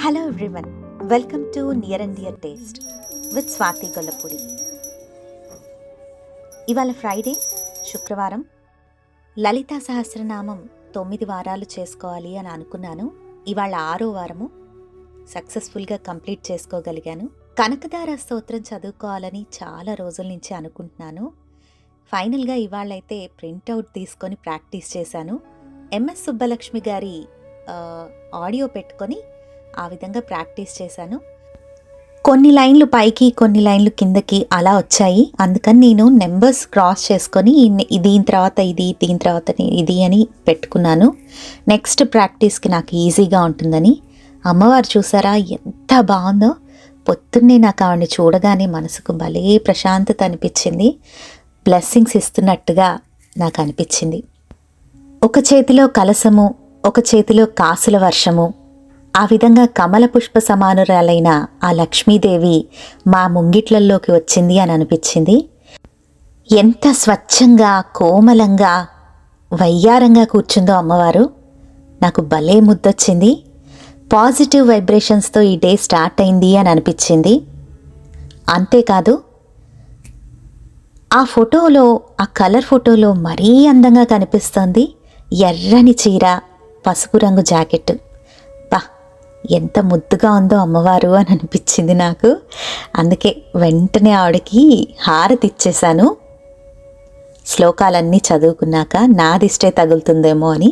Hello everyone, welcome to near and dear taste with Swathi Gollapudi. ఇవాళ Friday, శుక్రవారం. లలితా సహస్రనామం 9 వారాలు చేసుకోవాలి అని అనుకున్నాను. ఇవాళ 6వ వారము. సక్సెస్ఫుల్గా కంప్లీట్ చేసుకోగలిగాను. కనకదార స్తోత్రం చదువుకోవాలని చాలా రోజుల నుంచి అనుకుంటున్నాను. ఫైనల్గా ఇవాళైతే ప్రింట్అవుట్ తీసుకొని ప్రాక్టీస్ చేశాను. ఎంఎస్ సుబ్బలక్ష్మి గారి ఆడియో పెట్టుకొని ఆ విధంగా ప్రాక్టీస్ చేశాను. కొన్ని లైన్లు పైకి, కొన్ని లైన్లు కిందకి అలా వచ్చాయి. అందుకని నేను నెంబర్స్ క్రాస్ చేసుకొని దీని తర్వాత ఇది, దీని తర్వాత ఇది అని పెట్టుకున్నాను. నెక్స్ట్ ప్రాక్టీస్కి నాకు ఈజీగా ఉంటుందని. అమ్మవారు చూసారా ఎంత బాగుందో. పొద్దున్నే నాకు ఆవిడని చూడగానే మనసుకు భలే ప్రశాంతత అనిపించింది. బ్లెస్సింగ్స్ ఇస్తున్నట్టుగా నాకు అనిపించింది. ఒక చేతిలో కలసము, ఒక చేతిలో కాసుల వర్షము, ఆ విధంగా కమల పుష్ప సమానురాలైన ఆ లక్ష్మీదేవి మా ముంగిట్లల్లోకి వచ్చింది అని అనిపించింది. ఎంత స్వచ్ఛంగా, కోమలంగా, వయ్యారంగా కూర్చుందో అమ్మవారు. నాకు భలే ముద్దొచ్చింది. పాజిటివ్ వైబ్రేషన్స్తో ఈ డే స్టార్ట్ అయింది అని అనిపించింది. అంతేకాదు, ఆ ఫోటోలో, ఆ కలర్ ఫోటోలో మరీ అందంగా కనిపిస్తోంది. ఎర్రని చీర, పసుపు రంగు జాకెట్. ఎంత ముద్దుగా ఉందో అమ్మవారు అని అనిపించింది నాకు. అందుకే వెంటనే ఆవిడకి హారతి ఇచ్చేశాను. శ్లోకాలన్నీ చదువుకున్నాక నా దిష్టే తగులుతుందేమో అని.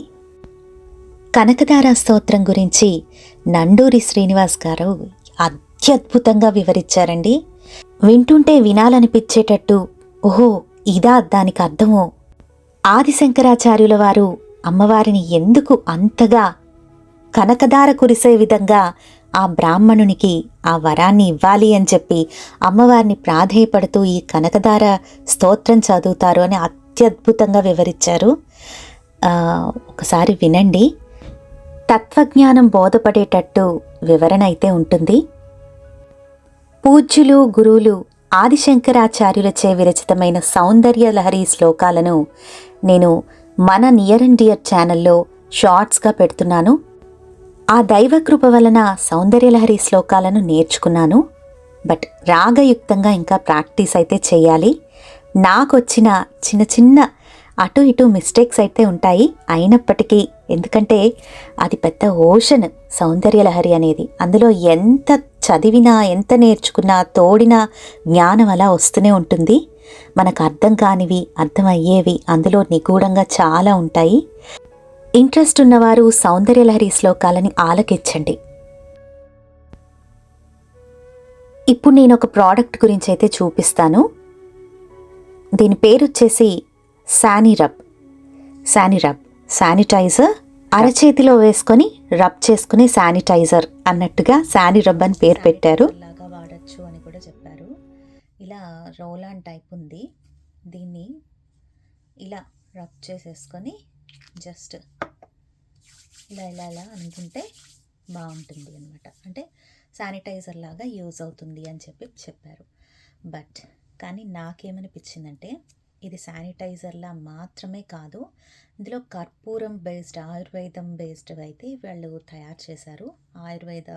కనకదార స్తోత్రం గురించి నండూరి శ్రీనివాస్ గారు అత్యద్భుతంగా వివరించారండి. వింటుంటే వినాలనిపించేటట్టు, ఓహో ఇదా దానికి అర్థమో. ఆదిశంకరాచార్యుల వారు అమ్మవారిని ఎందుకు అంతగా కనకదార కురిసే విధంగా ఆ బ్రాహ్మణునికి ఆ వరాన్ని ఇవ్వాలి అని చెప్పి అమ్మవారిని ప్రాధేయపడుతూ ఈ కనకదార స్తోత్రం చదువుతారు అని అత్యద్భుతంగా వివరించారు. ఒకసారి వినండి. తత్వజ్ఞానం బోధపడేటట్టు వివరణ అయితే ఉంటుంది. పూజ్యులు, గురువులు ఆదిశంకరాచార్యులచే విరచితమైన సౌందర్య లహరి శ్లోకాలను నేను మన నియర్ అండ్ డియర్ ఛానల్లో షార్ట్స్గా పెడుతున్నాను. ఆ దైవకృప వలన సౌందర్యలహరి శ్లోకాలను నేర్చుకున్నాను. బట్ రాగయుక్తంగా ఇంకా ప్రాక్టీస్ అయితే చేయాలి. నాకొచ్చిన చిన్న చిన్న అటు ఇటు మిస్టేక్స్ అయితే ఉంటాయి. అయినప్పటికీ, ఎందుకంటే అది పెద్ద ఓషన్ సౌందర్యలహరి అనేది. అందులో ఎంత చదివినా, ఎంత నేర్చుకున్నా, తోడినా జ్ఞానం అలా వస్తూనే ఉంటుంది. మనకు అర్థం కానివి, అర్థమయ్యేవి అందులో నిగూఢంగా చాలా ఉంటాయి. ఇంట్రెస్ట్ ఉన్నవారు సౌందర్యలహరి శ్లోకాలని ఆలకించండి. ఇప్పుడు నేను ఒక ప్రోడక్ట్ గురించి అయితే చూపిస్తాను. దీని పేరు వచ్చేసి శానిటైజర్. అరచేతిలో వేసుకొని రబ్ చేసుకునే శానిటైజర్ అన్నట్టుగా శాని రబ్ అని పేరు పెట్టారు. లాగా వాడచ్చు అని కూడా చెప్పారు. ఇలా రోలాన్ టైప్ ఉంది. దీన్ని ఇలా రబ్ చేసేసుకొని జస్ట్ ఇలా ఇలా ఇలా అనుకుంటే బాగుంటుంది అనమాట. అంటే శానిటైజర్ లాగా యూజ్ అవుతుంది అని చెప్పారు. బట్ కానీ నాకేమనిపించిందంటే, ఇది శానిటైజర్లా మాత్రమే కాదు, ఇందులో కర్పూరం బేస్డ్, ఆయుర్వేదం బేస్డ్ అయితే వాళ్ళు తయారు చేశారు. ఆయుర్వేద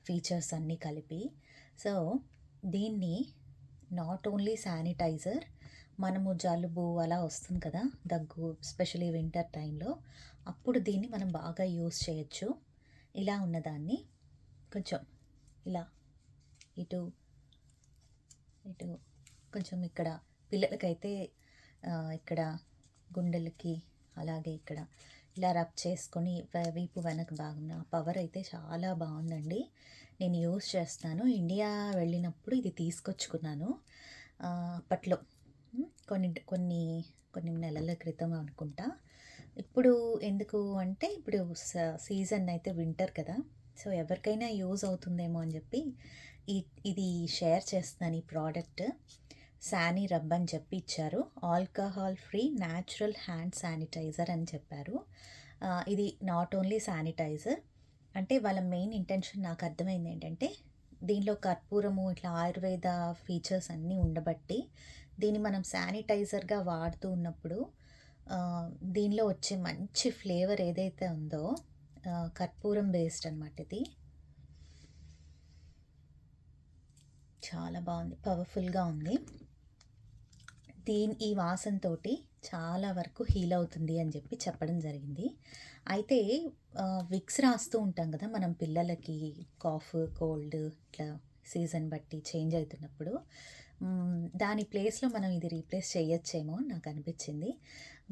ఫీచర్స్ అన్నీ కలిపి. సో దీన్ని నాట్ ఓన్లీ శానిటైజర్, మనము జలుబు అలా వస్తుంది కదా, దగ్గు, ఎస్పెషలీ వింటర్ టైంలో, అప్పుడు దీన్ని మనం బాగా యూస్ చేయొచ్చు. ఇలా ఉన్నదాన్ని కొంచెం ఇలా ఇటు ఇటు కొంచెం ఇక్కడ పిల్లలకైతే ఇక్కడ గుండెలకి, అలాగే ఇక్కడ ఇలా రబ్ చేసుకొని వీపు వెనక బాగున్న పవర్ అయితే చాలా బాగుందండి. నేను యూస్ చేస్తాను. ఇండియా వెళ్ళినప్పుడు ఇది తీసుకొచ్చుకున్నాను. అప్పట్లో కొన్ని నెలల క్రితం అనుకుంటా. ఇప్పుడు ఎందుకు అంటే, ఇప్పుడు సీజన్ అయితే వింటర్ కదా, సో ఎవరికైనా యూజ్ అవుతుందేమో అని చెప్పి ఇది షేర్ చేస్తున్నాను. ఈ ప్రోడక్ట్ శాని రబ్ అని చెప్పి ఇచ్చారు. Alcohol free natural hand sanitiser అని చెప్పారు. ఇది నాట్ ఓన్లీ శానిటైజర్, అంటే వాళ్ళ మెయిన్ ఇంటెన్షన్ నాకు అర్థమైంది ఏంటంటే, దీనిలో కర్పూరము ఇట్లా ఆయుర్వేద ఫీచర్స్ అన్నీ ఉండబట్టి దీన్ని మనం శానిటైజర్గా వాడుతూ ఉన్నప్పుడు దీనిలో వచ్చే మంచి ఫ్లేవర్ ఏదైతే ఉందో కర్పూరం బేస్డ్ అనమాట. ఇది చాలా బాగుంది, పవర్ఫుల్గా ఉంది. ఈ వాసనతో చాలా వరకు హీల్ అవుతుంది అని చెప్పి చెప్పడం జరిగింది. అయితే విక్స్ రాస్తూ ఉంటాం కదా మనం పిల్లలకి, కాఫ్, కోల్డ్ ఇట్లా సీజన్ బట్టి చేంజ్ అవుతున్నప్పుడు. దాని ప్లేస్లో మనం ఇది రీప్లేస్ చేయొచ్చేమో నాకు అనిపించింది.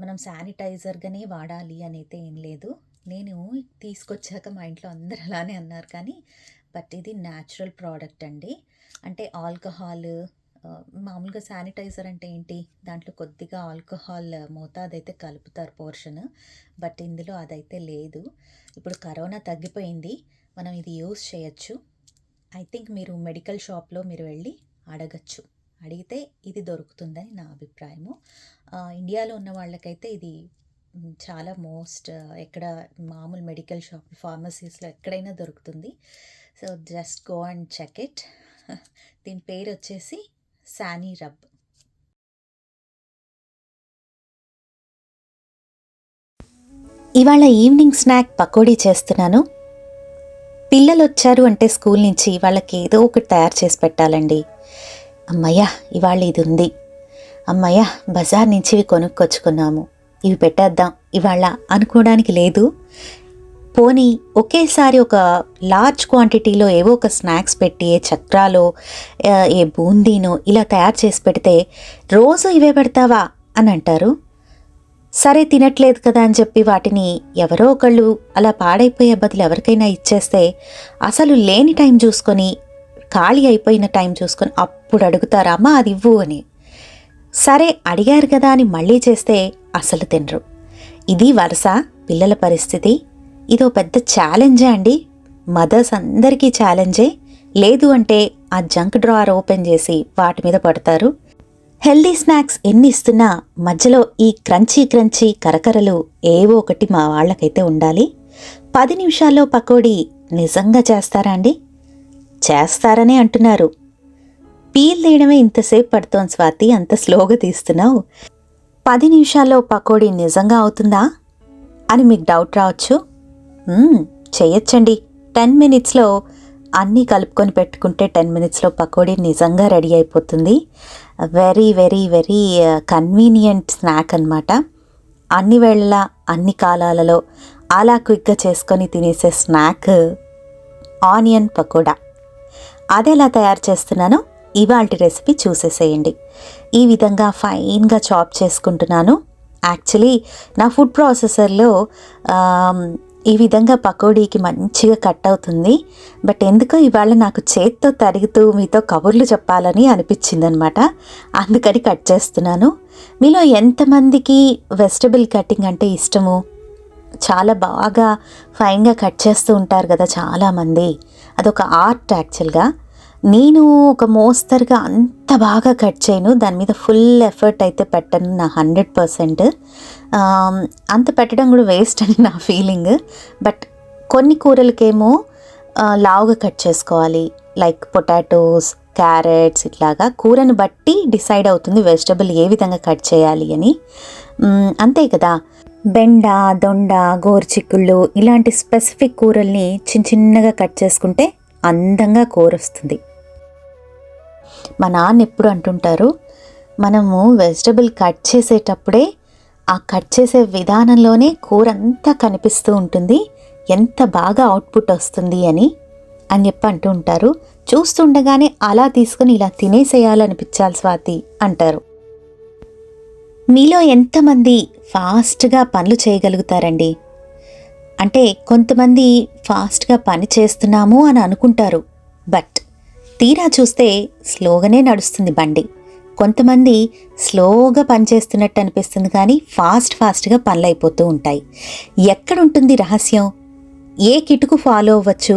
మనం శానిటైజర్గానే వాడాలి అనేది ఏం లేదు. నేను తీసుకొచ్చాక మా ఇంట్లో అందరూ అలానే అన్నారు, కానీ బట్ ఇది న్యాచురల్ ప్రోడక్ట్ అండి. అంటే ఆల్కహాల్, మామూలుగా శానిటైజర్ అంటే ఏంటి, దాంట్లో కొద్దిగా ఆల్కహాల్ మోతాదైతే కలుపుతారు పోర్షన్, బట్ ఇందులో అదైతే లేదు. ఇప్పుడు కరోనా తగ్గిపోయింది, మనం ఇది యూస్ చేయొచ్చు. ఐ థింక్ మీరు మెడికల్ షాప్లో మీరు వెళ్ళి అడగచ్చు, అడిగితే ఇది దొరుకుతుందని నా అభిప్రాయము. ఇండియాలో ఉన్న వాళ్ళకైతే ఇది చాలా ఎక్కడ మామూలు మెడికల్ షాప్, ఫార్మసీస్లో ఎక్కడైనా దొరుకుతుంది. So just go and check it. దీని పేరు వచ్చేసి సానీ రబ్. ఇవాళ ఈవినింగ్ స్నాక్ పకోడీ చేస్తున్నాను. పిల్లలు వచ్చారు అంటే స్కూల్ నుంచి వాళ్ళకి ఏదో ఒకటి తయారు చేసి పెట్టాలండి. అమ్మయ్య ఇవాళ ఇది ఉంది, అమ్మయ్య బజార్ నుంచి ఇవి కొనుక్కొచ్చుకున్నాము, ఇవి పెట్టేద్దాం ఇవాళ అనుకోవడానికి లేదు. పోనీ ఒకేసారి ఒక లార్జ్ క్వాంటిటీలో ఏవో ఒక స్నాక్స్ పెట్టి, ఏ చక్రాలో ఏ బూందీనో ఇలా తయారు చేసి పెడితే రోజు ఇవే పెడతావా అని అంటారు. సరే తినట్లేదు కదా అని చెప్పి వాటిని ఎవరో ఒకళ్ళు అలా పాడైపోయే బదులు ఎవరికైనా ఇచ్చేస్తే అసలు లేని టైం చూసుకొని, ఖాళీ అయిపోయిన టైం చూసుకొని అప్పుడు అడుగుతారు, అమ్మా అది ఇవ్వు అని. సరే అడిగారు కదా అని మళ్ళీ చేస్తే అసలు తినరు. ఇది వరుస పిల్లల పరిస్థితి. ఇదో పెద్ద ఛాలెంజే అండి, మదర్స్ అందరికీ ఛాలెంజే. లేదు అంటే ఆ జంక్ డ్రావర్ ఓపెన్ చేసి వాటి మీద పడతారు. హెల్దీ స్నాక్స్ ఎన్ని ఇస్తున్నా మధ్యలో ఈ క్రంచీ కరకరలు ఏవో ఒకటి మా వాళ్ళకైతే ఉండాలి. 10 నిమిషాల్లో పకోడీ నిజంగా చేస్తారా అండి? చేస్తారనే అంటున్నారు. పీల్ తీయడమే ఇంతసేపు పడుతోంది స్వాతి, అంత స్లోగా తీస్తున్నావు, 10 నిమిషాల్లో పకోడీ నిజంగా అవుతుందా అని మీకు డౌట్ రావచ్చు. చేయొచ్చండి. 10 మినిట్స్లో అన్నీ కలుపుకొని పెట్టుకుంటే 10 మినిట్స్లో పకోడీ నిజంగా రెడీ అయిపోతుంది. Very very very convenient snack అన్నమాట. అన్ని వేళలా అన్ని కాలాలలో అలా క్విక్గా చేసుకొని తినేసే స్నాక్ ఆనియన్ పకోడా. అది ఎలా తయారు చేస్తున్నానో ఇవాల్టి రెసిపీ చూసేసేయండి. ఈ విధంగా ఫైన్గా చాప్ చేసుకుంటున్నాను. యాక్చువల్లీ నా ఫుడ్ ప్రాసెసర్లో ఈ విధంగా పకోడీకి మంచిగా కట్ అవుతుంది, బట్ ఎందుకో ఇవాళ నాకు చేత్తో తరుగుతూ మీతో కబుర్లు చెప్పాలని అనిపించిందనమాట, అందుకని కట్ చేస్తున్నాను. మీలో ఎంతమందికి వెజిటబుల్ కటింగ్ అంటే ఇష్టము? చాలా బాగా ఫైన్గా కట్ చేస్తూ ఉంటారు కదా చాలామంది, అదొక ఆర్ట్ యాక్చువల్గా. నేను ఒక మోస్తరుగా అంత బాగా కట్ చేయను, దాని మీద ఫుల్ ఎఫర్ట్ అయితే పెట్టను నా 100%. అంత పెట్టడం కూడా వేస్ట్ అని నా ఫీలింగ్. బట్ కొన్ని కూరలకేమో లావుగా కట్ చేసుకోవాలి, లైక్ పొటాటోస్, క్యారెట్స్, ఇట్లాగా కూరని బట్టి డిసైడ్ అవుతుంది వెజిటబుల్ ఏ విధంగా కట్ చేయాలి అని. అంతే కదా, బెండ, దొండ, గోరుచిక్కుళ్ళు ఇలాంటి స్పెసిఫిక్ కూరల్ని చిన్నగా కట్ చేసుకుంటే అందంగా కూర వస్తుంది. మా నాన్న ఎప్పుడు అంటుంటారు, మనము వెజిటబుల్ కట్ చేసేటప్పుడే ఆ కట్ చేసే విధానంలోనే కూర అంతా కనిపిస్తూ ఉంటుంది, ఎంత బాగా అవుట్పుట్ వస్తుంది అని చెప్పి అంటూ ఉంటారు. చూస్తుండగానే అలా తీసుకుని ఇలా తినేసేయాలనిపించాలి స్వాతి అంటారు. మీలో ఎంతమంది ఫాస్ట్గా పనులు చేయగలుగుతారండి? అంటే కొంతమంది ఫాస్ట్గా పని చేస్తున్నాము అని అనుకుంటారు, బట్ తీరా చూస్తే స్లోగానే నడుస్తుంది బండి. కొంతమంది స్లోగా పనిచేస్తున్నట్టు అనిపిస్తుంది, కానీ ఫాస్ట్గా పనులు అయిపోతూ ఉంటాయి. ఎక్కడుంటుంది రహస్యం? ఏ కిటుకు ఫాలో అవ్వచ్చు?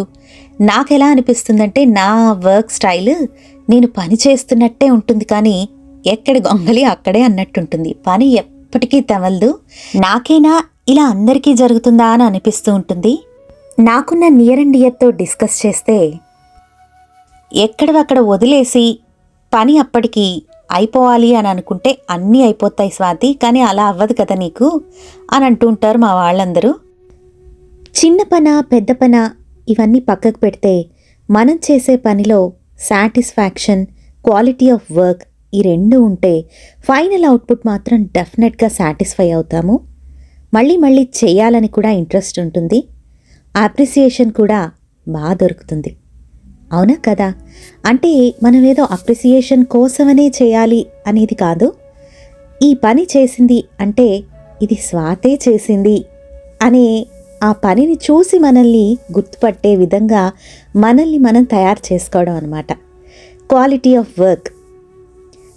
నాకు ఎలా అనిపిస్తుందంటే నా వర్క్ స్టైల్ నేను పని చేస్తున్నట్టే ఉంటుంది, కానీ ఎక్కడి గొంగలి అక్కడే అన్నట్టుంటుంది. పని ఎప్పటికీ తెవలదు. నాకేనా ఇలా అందరికీ జరుగుతుందా అని అనిపిస్తూ ఉంటుంది. నాకున్న నియర్ అండ్ డియర్తో డిస్కస్ చేస్తే ఎక్కడవక్కడ వదిలేసి పని అప్పటికి అయిపోవాలి అని అనుకుంటే అన్నీ అయిపోతాయి స్వాతి, కానీ అలా అవ్వదు కదా నీకు అని అంటూ ఉంటారు మా వాళ్ళందరూ. చిన్న పన పెద్ద పన ఇవన్నీ పక్కకు పెడితే మనం చేసే పనిలో సాటిస్ఫాక్షన్, క్వాలిటీ ఆఫ్ వర్క్ ఈ రెండు ఉంటే ఫైనల్ అవుట్పుట్ మాత్రం డెఫినెట్గా సాటిస్ఫై అవుతాము. మళ్ళీ మళ్ళీ చేయాలని కూడా ఇంట్రెస్ట్ ఉంటుంది. అప్రిసియేషన్ కూడా బాగా దొరుకుతుంది. అవునా కదా? అంటే మనం ఏదో అప్రిసియేషన్ కోసమనే చేయాలి అనేది కాదు. ఈ పని చేసింది అంటే ఇది స్వాతే చేసింది అనే ఆ పనిని చూసి మనల్ని గుర్తుపట్టే విధంగా మనల్ని మనం తయారు చేసుకోవడం అన్నమాట. Quality of work.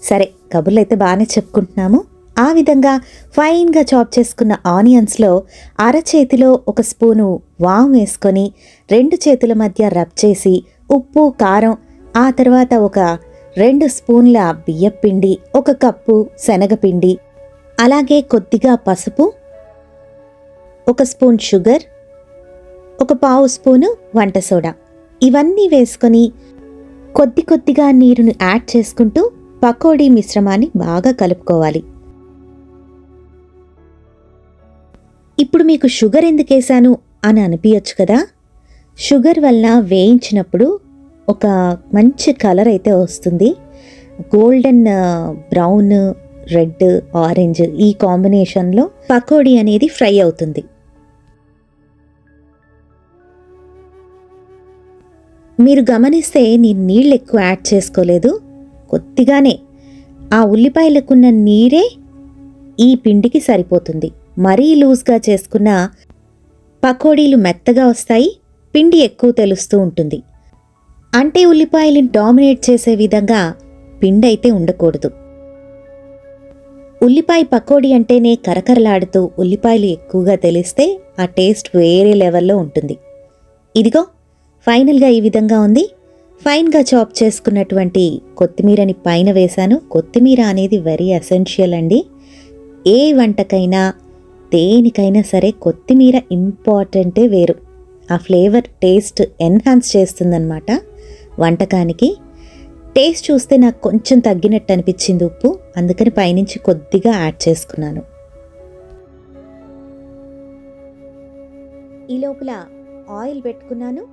సరే, కబుర్లు అయితే బాగానే చెప్పుకుంటున్నాము. ఆ విధంగా ఫైన్గా చాప్ చేసుకున్న ఆనియన్స్లో అరచేతిలో ఒక స్పూను వాము వేసుకొని 2 చేతుల మధ్య రబ్ చేసి ఉప్పు, కారం, ఆ తర్వాత ఒక 2 స్పూన్ల బియ్యపిండి, 1 కప్పు శనగపిండి, అలాగే కొద్దిగా పసుపు, 1 స్పూన్ షుగర్, 1/4 స్పూను వంట సోడా ఇవన్నీ వేసుకొని కొద్ది కొద్దిగా నీరును యాడ్ చేసుకుంటూ పకోడీ మిశ్రమాన్ని బాగా కలుపుకోవాలి. ఇప్పుడు మీకు షుగర్ ఎందుకు వేసాను అని అనిపించచ్చు కదా? షుగర్ వల్ల వేయించినప్పుడు ఒక మంచి కలర్ అయితే వస్తుంది. గోల్డెన్ బ్రౌన్, రెడ్, ఆరెంజ్ ఈ కాంబినేషన్లో పకోడీ అనేది ఫ్రై అవుతుంది. మీరు గమనిస్తే నేను నీళ్ళు ఎక్కువ యాడ్ చేసుకోలేదు, కొద్దిగానే. ఆ ఉల్లిపాయలకున్న నీరే ఈ పిండికి సరిపోతుంది. మరీ లూజ్గా చేసుకున్న పకోడీలు మెత్తగా వస్తాయి, పిండి ఎక్కువ తెలుస్తూ ఉంటుంది. అంటే ఉల్లిపాయలను డామినేట్ చేసే విధంగా పిండి అయితే ఉండకూడదు. ఉల్లిపాయ పకోడీ అంటేనే కరకరలాడుతూ ఉల్లిపాయలు ఎక్కువగా తెలిస్తే ఆ టేస్ట్ వేరే లెవెల్లో ఉంటుంది. ఇదిగో ఫైనల్గా ఈ విధంగా ఉంది. ఫైన్గా చాప్ చేసుకున్నటువంటి కొత్తిమీరని పైన వేశాను. కొత్తిమీర అనేది వెరీ ఎసెన్షియల్ అండి. ఏ వంటకైనా దేనికైనా సరే కొత్తిమీర ఇంపార్టెంటే వేరు. ఆ ఫ్లేవర్ టేస్ట్ ఎన్హాన్స్ చేస్తుందన్నమాట వంటకానికి. టేస్ట్ చూస్తే నాకు కొంచెం తగ్గినట్టు అనిపించింది ఉప్పు, అందుకని పైనుంచి కొద్దిగా యాడ్ చేసుకున్నాను. ఈ లోపల ఆయిల్ పెట్టుకున్నాను.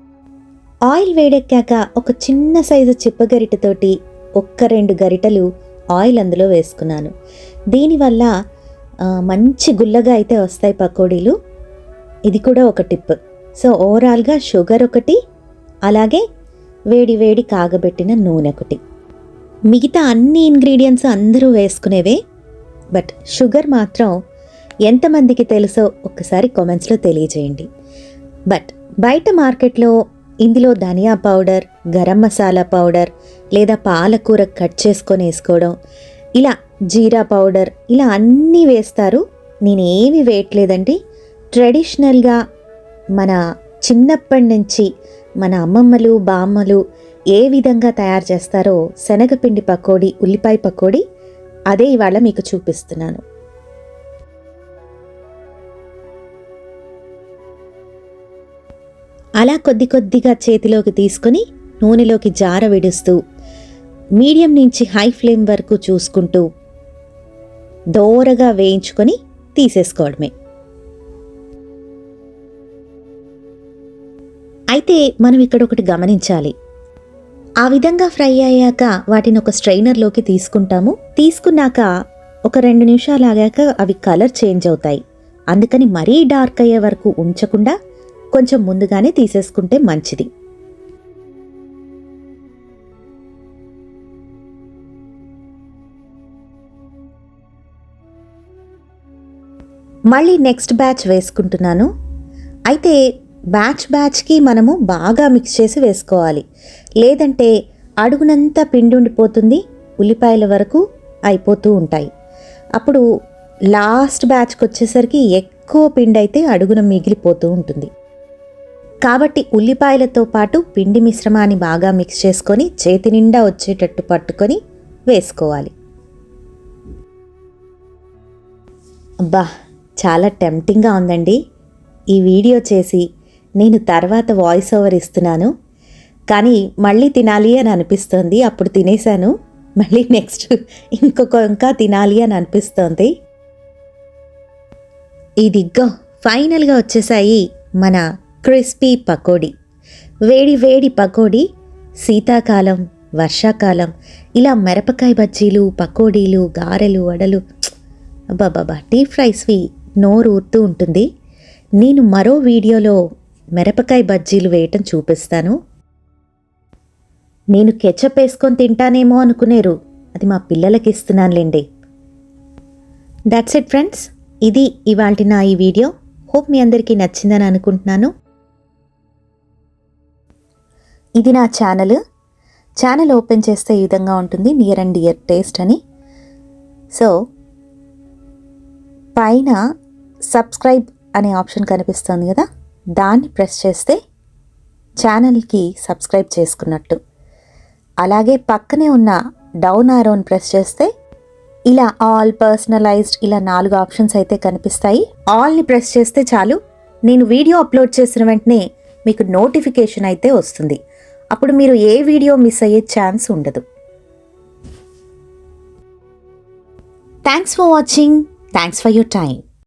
ఆయిల్ వేడెక్కాక ఒక చిన్న సైజు చిప్పగరిటతోటి 1-2 గరిటెలు ఆయిల్ అందులో వేసుకున్నాను. దీనివల్ల మంచి గుల్లగా అయితే వస్తాయి పకోడీలు. ఇది కూడా ఒక టిప్. సో ఓవరాల్గా షుగర్ ఒకటి, అలాగే వేడి వేడి కాగబెట్టిన నూనె ఒకటి. మిగతా అన్ని ఇంగ్రీడియంట్స్ అందరూ వేసుకునేవే, బట్ షుగర్ మాత్రం ఎంతమందికి తెలుసో ఒక్కసారి కామెంట్స్లో తెలియజేయండి. బట్ బయట మార్కెట్లో ఇందులో ధనియా పౌడర్, గరం మసాలా పౌడర్, లేదా పాలకూర కట్ చేసుకొని వేసుకోవడం, ఇలా జీరా పౌడర్, ఇలా అన్నీ వేస్తారు. నేనేమి వేయట్లేదండి. ట్రెడిషనల్గా మన చిన్నప్పటి నుంచి మన అమ్మమ్మలు, బామ్మలు ఏ విధంగా తయారు చేస్తారో శనగపిండి పకోడీ, ఉల్లిపాయ పకోడీ, అదే ఇవాళ మీకు చూపిస్తున్నాను. అలా కొద్ది కొద్దిగా చేతిలోకి తీసుకొని నూనెలోకి జార విడుస్తూ మీడియం నుంచి హై ఫ్లేమ్ వరకు చూసుకుంటూ దోరగా వేయించుకొని తీసేసుకోవడమే. అయితే మనం ఇక్కడ ఒకటి గమనించాలి. ఆ విధంగా ఫ్రై అయ్యాక వాటిని ఒక స్ట్రైనర్లోకి తీసుకుంటాము. తీసుకున్నాక ఒక 2 నిమిషాలు ఆగాక అవి కలర్ చేంజ్ అవుతాయి. అందుకని మరీ డార్క్ అయ్యే వరకు ఉంచకుండా కొంచెం ముందుగానే తీసేసుకుంటే మంచిది. మళ్ళీ నెక్స్ట్ బ్యాచ్ వేసుకుంటున్నాను. అయితే బ్యాచ్కి మనము బాగా మిక్స్ చేసి వేసుకోవాలి, లేదంటే అడుగునంతా పిండి ఉండిపోతుంది, ఉల్లిపాయల వరకు అయిపోతూ ఉంటాయి. అప్పుడు లాస్ట్ బ్యాచ్కి వచ్చేసరికి ఎక్కువ పిండి అయితే అడుగున మిగిలిపోతూ ఉంటుంది. కాబట్టి ఉల్లిపాయలతో పాటు పిండి మిశ్రమాన్ని బాగా మిక్స్ చేసుకొని చేతి నిండా వచ్చేటట్టు పట్టుకొని వేసుకోవాలి. అబ్బా, చాలా టెంప్టింగ్గా ఉందండి. ఈ వీడియో చేసి నేను తర్వాత వాయిస్ ఓవర్ ఇస్తున్నాను, కానీ మళ్ళీ తినాలి అని అనిపిస్తోంది. అప్పుడు తినేశాను, మళ్ళీ నెక్స్ట్ ఇంకా తినాలి అని అనిపిస్తోంది. ఇదిగో ఫైనల్గా వచ్చేసాయి మన క్రిస్పీ పకోడీ. వేడి వేడి పకోడీ శీతాకాలం వర్షాకాలం ఇలా మిరపకాయ బజ్జీలు, పకోడీలు, గారెలు, వడలు, అబ్బాబాబా డీప్ ఫ్రైస్వి నోరు ఊరుతూ ఉంటుంది. నేను మరో వీడియోలో మిరపకాయ బజ్జీలు వేయటం చూపిస్తాను. నేను కెచప్ వేసుకొని తింటానేమో అనుకునేరు, అది మా పిల్లలకి ఇస్తున్నానులేండి. దట్స్ ఇట్ ఫ్రెండ్స్, ఇది ఇవాల్టి నా ఈ వీడియో. హోప్ మీ అందరికీ నచ్చిందని అనుకుంటున్నాను. ఇది నా ఛానల్ ఓపెన్ చేస్తే ఈ విధంగా ఉంటుంది, నియర్ అండ్ డియర్ టేస్ట్ అని. సో పైన సబ్స్క్రైబ్ అనే ఆప్షన్ కనిపిస్తుంది కదా, దాన్ని ప్రెస్ చేస్తే ఛానల్కి సబ్స్క్రైబ్ చేసుకున్నట్టు. అలాగే పక్కనే ఉన్న డౌన్ ఆరోని ప్రెస్ చేస్తే ఇలా ఆల్, పర్సనలైజ్డ్, ఇలా 4 ఆప్షన్స్ అయితే కనిపిస్తాయి. ఆల్ని ప్రెస్ చేస్తే చాలు, నేను వీడియో అప్లోడ్ చేసిన వెంటనే మీకు నోటిఫికేషన్ అయితే వస్తుంది. అప్పుడు మీరు ఏ వీడియో మిస్ అయ్యే ఛాన్స్ ఉండదు. Thanks for watching. Thanks for your time.